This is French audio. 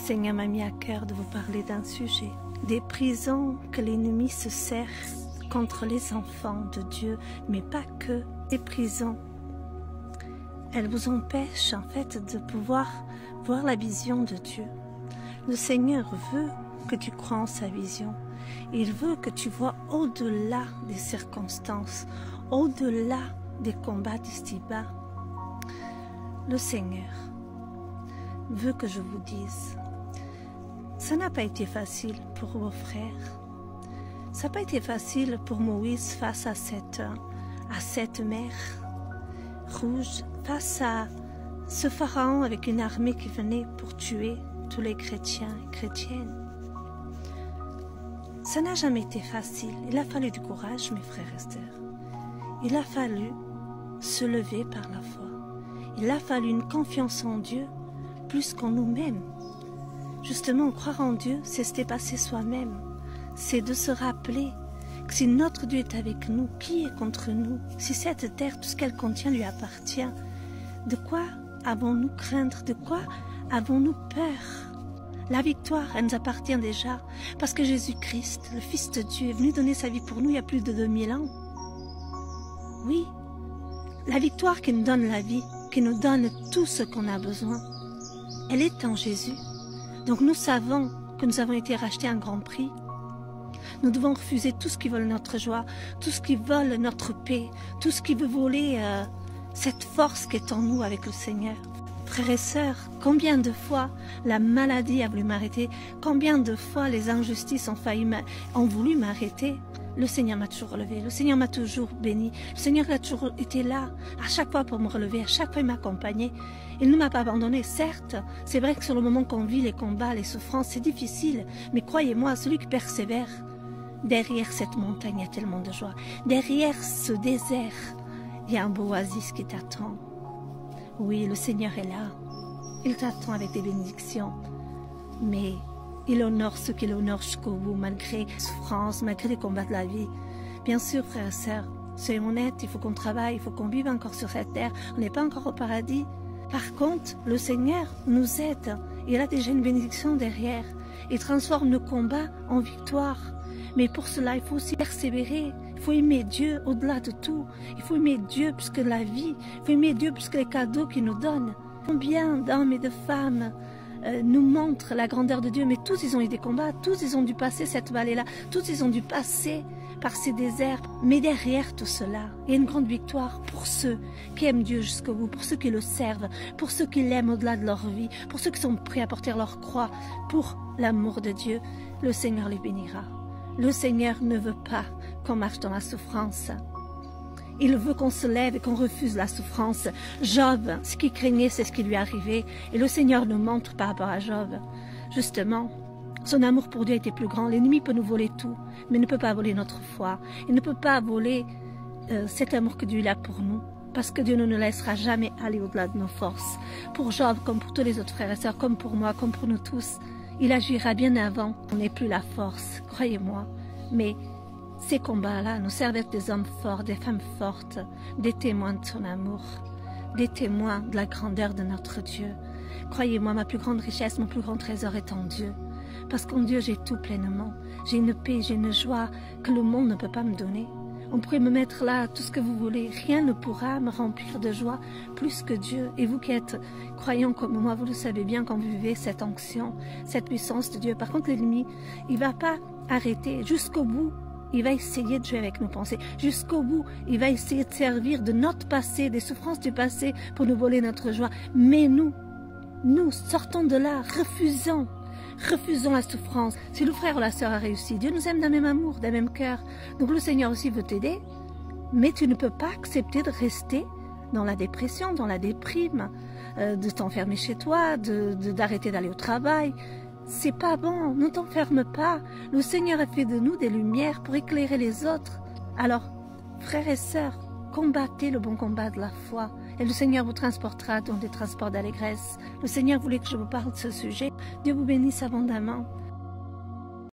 Seigneur m'a mis à cœur de vous parler d'un sujet, des prisons que l'ennemi se sert contre les enfants de Dieu, mais pas que. Ces prisons, elles vous empêchent en fait de pouvoir voir la vision de Dieu. Le Seigneur veut que tu crois en sa vision. Il veut que tu vois au-delà des circonstances, au-delà des combats d'ici-bas. Le Seigneur veut que je vous dise, ça n'a pas été facile pour vos frères. Ça n'a pas été facile pour Moïse face à cette mer rouge, face à ce pharaon avec une armée qui venait pour tuer tous les chrétiens et chrétiennes. Ça n'a jamais été facile. Il a fallu du courage, mes frères et sœurs. Il a fallu se lever par la foi. Il a fallu une confiance en Dieu plus qu'en nous-mêmes. Justement, croire en Dieu, c'est se dépasser soi-même. C'est de se rappeler que si notre Dieu est avec nous, qui est contre nous? Si cette terre, tout ce qu'elle contient lui appartient, de quoi avons-nous craindre? De quoi avons-nous peur? La victoire, elle nous appartient déjà, parce que Jésus-Christ, le Fils de Dieu, est venu donner sa vie pour nous il y a plus de 2000 ans. Oui, la victoire qui nous donne la vie, qui nous donne tout ce qu'on a besoin, elle est en Jésus. Donc nous savons que nous avons été rachetés à un grand prix. Nous devons refuser tout ce qui vole notre joie, tout ce qui vole notre paix, tout ce qui veut voler cette force qui est en nous avec le Seigneur. Frères et sœurs, combien de fois la maladie a voulu m'arrêter, combien de fois les injustices ont voulu m'arrêter. Le Seigneur m'a toujours relevé, le Seigneur m'a toujours béni, le Seigneur a toujours été là, à chaque fois pour me relever, à chaque fois il m'a accompagné. Il ne m'a pas abandonné, certes, c'est vrai que sur le moment qu'on vit les combats, les souffrances, c'est difficile, mais croyez-moi, celui qui persévère, derrière cette montagne, il y a tellement de joie. Derrière ce désert, il y a un beau oasis qui t'attend. Oui, le Seigneur est là. Il t'attend avec des bénédictions. Mais il honore ceux qui l'honorent jusqu'au bout, malgré les souffrances, malgré les combats de la vie. Bien sûr, frères et sœurs, soyons honnêtes, il faut qu'on travaille, il faut qu'on vive encore sur cette terre. On n'est pas encore au paradis. Par contre, le Seigneur nous aide. Il a déjà une bénédiction derrière. Il transforme nos combats en victoire. Mais pour cela, il faut aussi persévérer. Il faut aimer Dieu au-delà de tout. Il faut aimer Dieu plus que la vie. Il faut aimer Dieu plus que les cadeaux qu'il nous donne. Combien d'hommes et de femmes nous montrent la grandeur de Dieu, mais tous ils ont eu des combats, tous ils ont dû passer cette vallée-là, tous ils ont dû passer par ces déserts. Mais derrière tout cela, il y a une grande victoire pour ceux qui aiment Dieu jusqu'au bout, pour ceux qui le servent, pour ceux qui l'aiment au-delà de leur vie, pour ceux qui sont prêts à porter leur croix pour l'amour de Dieu. Le Seigneur les bénira. Le Seigneur ne veut pas qu'on marche dans la souffrance. Il veut qu'on se lève et qu'on refuse la souffrance. Job, ce qu'il craignait, c'est ce qui lui arrivait. Et le Seigneur nous montre par rapport à Job, justement, son amour pour Dieu était plus grand. L'ennemi peut nous voler tout, mais il ne peut pas voler notre foi. Il ne peut pas voler cet amour que Dieu a pour nous, parce que Dieu ne nous laissera jamais aller au-delà de nos forces. Pour Job, comme pour tous les autres frères et sœurs, comme pour moi, comme pour nous tous, il agira bien avant. On n'ait plus la force, croyez-moi. Mais ces combats-là nous servent d'être des hommes forts, des femmes fortes, des témoins de son amour, des témoins de la grandeur de notre Dieu. Croyez-moi, ma plus grande richesse, mon plus grand trésor est en Dieu. Parce qu'en Dieu, j'ai tout pleinement. J'ai une paix, j'ai une joie que le monde ne peut pas me donner. On pourrait me mettre là tout ce que vous voulez. Rien ne pourra me remplir de joie plus que Dieu. Et vous qui êtes croyants comme moi, vous le savez bien quand vous vivez cette onction, cette puissance de Dieu. Par contre, l'ennemi, il ne va pas arrêter jusqu'au bout. Il va essayer de jouer avec nos pensées. Jusqu'au bout, il va essayer de servir de notre passé, des souffrances du passé pour nous voler notre joie. Mais nous sortons de là, refusons la souffrance. Si le frère ou la sœur a réussi, Dieu nous aime d'un même amour, d'un même cœur. Donc le Seigneur aussi veut t'aider, mais tu ne peux pas accepter de rester dans la dépression, dans la déprime, de t'enfermer chez toi, d'arrêter d'aller au travail. C'est pas bon, ne t'enferme pas. Le Seigneur a fait de nous des lumières pour éclairer les autres. Alors, frères et sœurs, combattez le bon combat de la foi. Et le Seigneur vous transportera dans des transports d'allégresse. Le Seigneur voulait que je vous parle de ce sujet. Dieu vous bénisse abondamment.